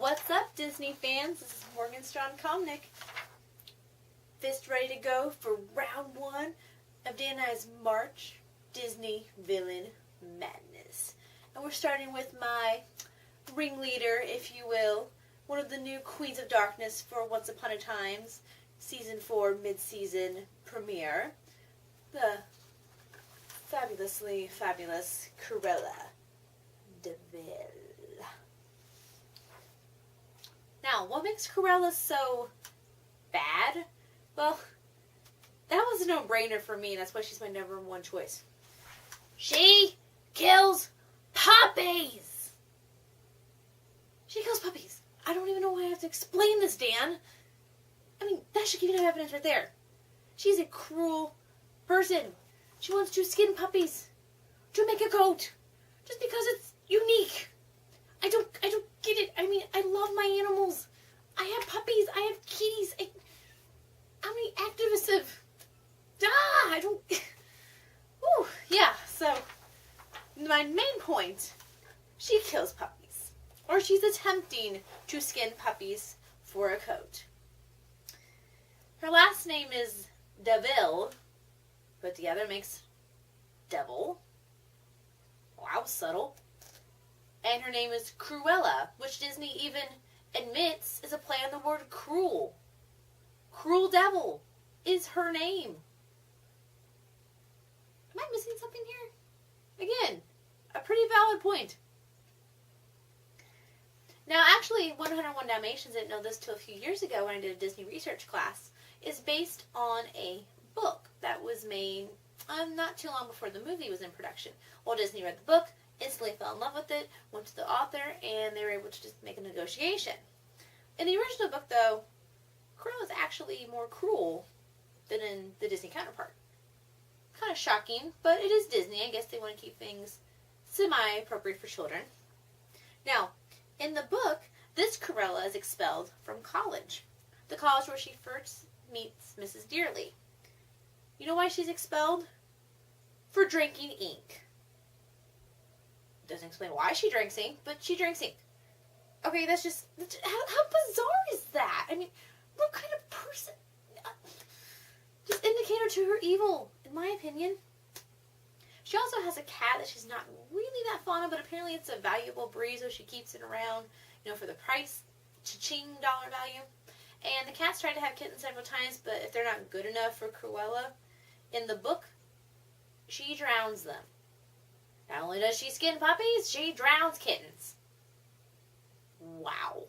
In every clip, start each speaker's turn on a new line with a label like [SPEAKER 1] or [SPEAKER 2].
[SPEAKER 1] What's up, Disney fans? This is Morgan Strawn-Komnick. Fist ready to go for round one of Dan and I's March Disney Villain Madness. And we're starting with my ringleader, if you will, one of the new Queens of Darkness for Once Upon a Time's Season 4 mid-season premiere, the fabulously fabulous Cruella De Ville. Now, what makes Cruella so bad? Well, that was a no-brainer for me, and that's why she's my number one choice. She kills puppies! She kills puppies. I don't even know why I have to explain this, Dan. I mean, that should give you enough evidence right there. She's a cruel person. She wants to skin puppies to make a coat just because it's unique. I don't get it. I mean, I love my animals. I have puppies. I have kitties. How many activists have... I don't... Whew, yeah, so my main point, she kills puppies. Or she's attempting to skin puppies for a coat. Her last name is De Ville. Put together makes devil. Wow, subtle. And her name is Cruella, which Disney even admits is a play on the word cruel. Cruel Devil is her name. Am I missing something here? Again, a pretty valid point. Now, actually, 101 Dalmatians, didn't know this till a few years ago when I did a Disney research class, is based on a book that was made not too long before the movie was in production. Walt Disney read the book, instantly fell in love with it, went to the author, and they were able to just make a negotiation. In the original book, though, Cruella is actually more cruel than in the Disney counterpart. Kind of shocking, but it is Disney. I guess they want to keep things semi-appropriate for children. Now, in the book, this Cruella is expelled from college. The college where she first meets Mrs. Dearly. You know why she's expelled? For drinking ink. Doesn't explain why she drinks ink, but she drinks ink. Okay, that's just... How bizarre is that? I mean, what kind of person... Just indicator to her evil, in my opinion. She also has a cat that she's not really that fond of, but apparently it's a valuable breed, so she keeps it around, for the price, cha-ching dollar value. And the cat's tried to have kittens several times, but if they're not good enough for Cruella, in the book, she drowns them. Not only does she skin puppies, she drowns kittens. Wow.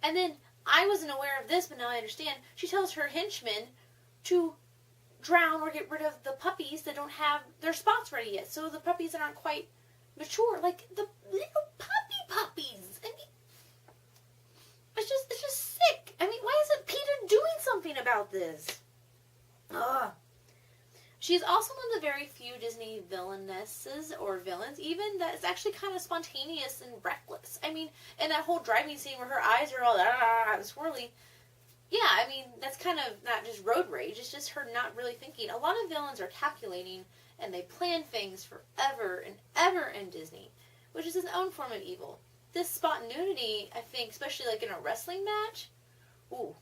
[SPEAKER 1] And then, I wasn't aware of this, but now I understand, she tells her henchmen to drown or get rid of the puppies that don't have their spots ready yet. So the puppies that aren't quite mature, like the little puppies. I mean, it's just sick. I mean, why isn't PETA doing something about this? Ugh. She's also one of the very few Disney villainesses, or villains even, that is actually kind of spontaneous and reckless. I mean, in that whole driving scene where her eyes are all swirly, yeah, I mean, that's kind of not just road rage, it's just her not really thinking. A lot of villains are calculating, and they plan things forever and ever in Disney, which is its own form of evil. This spontaneity, I think, especially like in a wrestling match, ooh,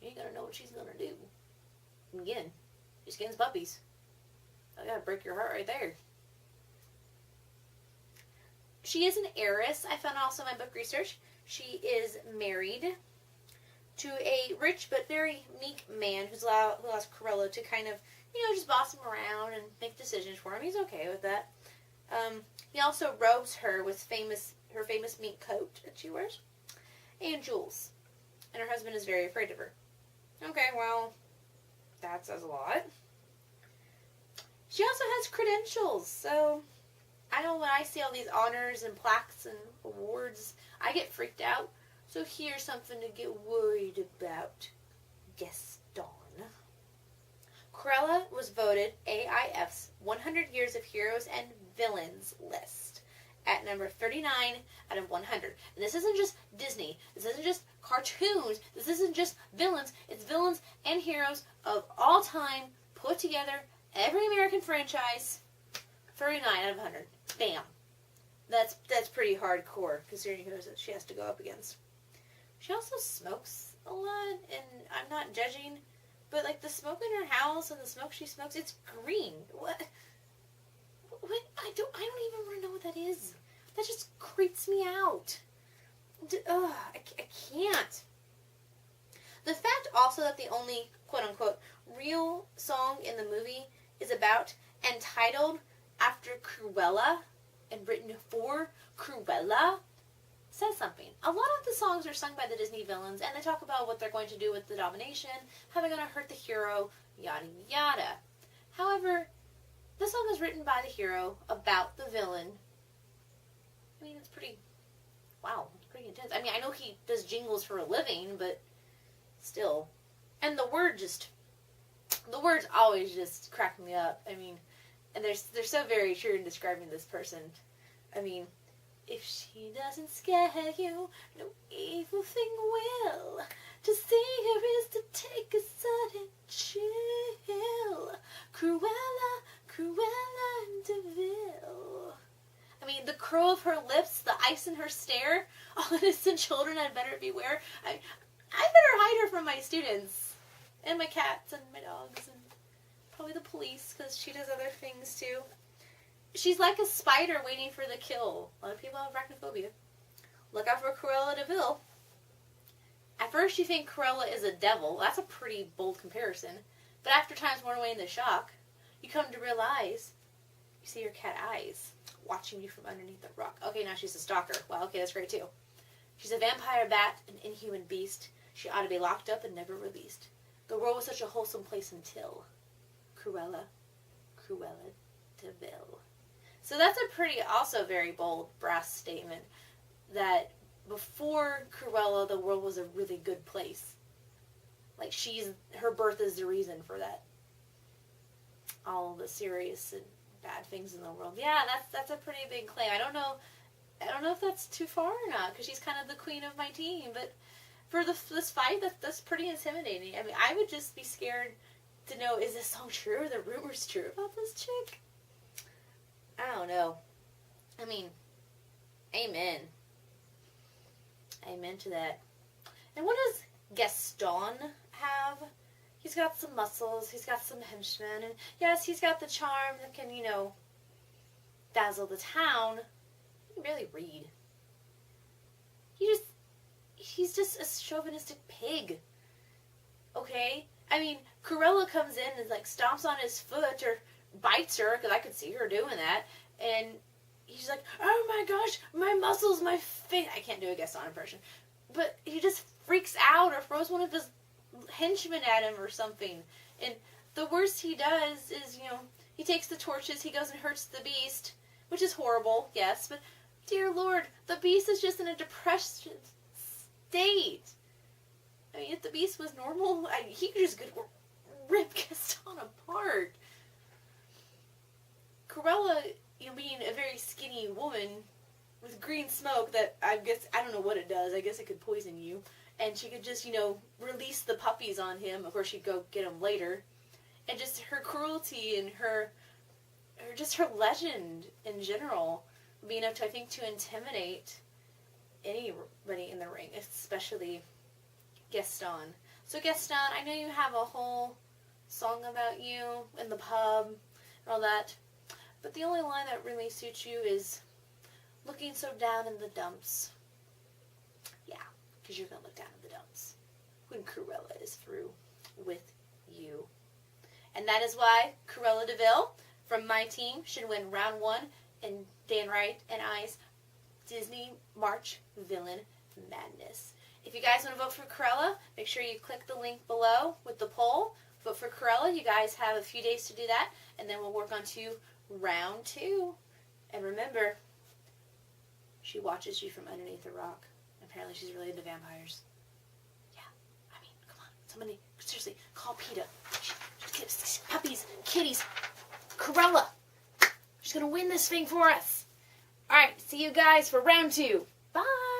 [SPEAKER 1] you ain't gonna know what she's gonna do. And again, she skins puppies. I gotta break your heart right there. She is an heiress. I found also in my book research. She is married to a rich but very meek man who allows Cruella to kind of, just boss him around and make decisions for him. He's okay with that. He also robes her with her famous mink coat that she wears, and jewels. And her husband is very afraid of her. Okay, well, that says a lot. She also has credentials, so I know when I see all these honors and plaques and awards, I get freaked out. So here's something to get worried about. Gaston. Cruella was voted AIF's 100 Years of Heroes and Villains list at number 39 out of 100. And this isn't just Disney. This isn't just cartoons. This isn't just villains. It's villains and heroes of all time put together. Every American franchise. 39 out of 100. Bam. That's pretty hardcore considering who she has to go up against. She also smokes a lot, and I'm not judging, but like the smoke in her house and the smoke she smokes, it's green. What? I don't even want to know what that is. That just creeps me out. I can't. The fact also that the only quote-unquote real song in the movie is about and titled after Cruella and written for Cruella says something. A lot of the songs are sung by the Disney villains, and they talk about what they're going to do with the domination, how they're going to hurt the hero, yada yada. However, this song is written by the hero about the villain. I mean, it's pretty intense. I mean, I know he does jingles for a living, but still. And the words always just crack me up. I mean, and they're so very true in describing this person. I mean, if she doesn't scare you, no evil thing will. To see her is to take a sudden chill. Cruella De Ville. I mean, the curl of her lips, the ice in her stare. All innocent children had better beware. I better hide her from my students. And my cats and my dogs and probably the police, because she does other things too. She's like a spider waiting for the kill. A lot of people have arachnophobia. Look out for Cruella De Ville. At first you think Cruella is a devil. That's a pretty bold comparison. But after time's worn away in the shock, you come to realize you see her cat eyes watching you from underneath the rock. Okay, now she's a stalker. Wow, okay, that's great too. She's a vampire bat, an inhuman beast. She ought to be locked up and never released. The world was such a wholesome place until Cruella De Ville. So that's a pretty, also very bold, brass statement that before Cruella, the world was a really good place. Like her birth is the reason for that. All the serious and bad things in the world. Yeah, that's a pretty big claim. I don't know if that's too far or not, because she's kind of the queen of my team. But for this fight, that's pretty intimidating. I mean, I would just be scared to know, is this song true? Are the rumors true about this chick? I don't know. I mean, amen. Amen to that. And what does Gaston have? He's got some muscles. He's got some henchmen. And yes, he's got the charm that can, dazzle the town. He can barely read. He's just a chauvinistic pig. Okay? I mean, Cruella comes in and, stomps on his foot or bites her, because I could see her doing that. And he's like, oh my gosh, my muscles, my face. I can't do a Gaston impression. But he just freaks out or throws one of his henchmen at him or something. And the worst he does is, he takes the torches, he goes and hurts the beast, which is horrible, yes, but dear Lord, the beast is just in a depressed state. I mean, if the beast was normal, he could just rip Gaston apart. Cruella, being a very skinny woman with green smoke that I don't know what it does. I guess it could poison you. And she could just, release the puppies on him. Of course, she'd go get them later. And just her cruelty and her legend in general would be enough, to intimidate anybody in the ring, especially Gaston. So Gaston, I know you have a whole song about you in the pub and all that, but the only line that really suits you is looking so down in the dumps. Yeah, because you're going to look down in the dumps when Cruella is through with you. And that is why Cruella De Ville from my team should win round 1 in Dan Wright and I's Disney March Villain Madness. If you guys want to vote for Cruella, make sure you click the link below with the poll. Vote for Cruella. You guys have a few days to do that, and then we'll work on to round 2. And remember, she watches you from underneath the rock. Apparently she's really into vampires. Yeah, I mean, come on. Somebody, seriously, call PETA. Puppies, kitties, Cruella. She's going to win this thing for us. Alright, see you guys for round 2. Bye.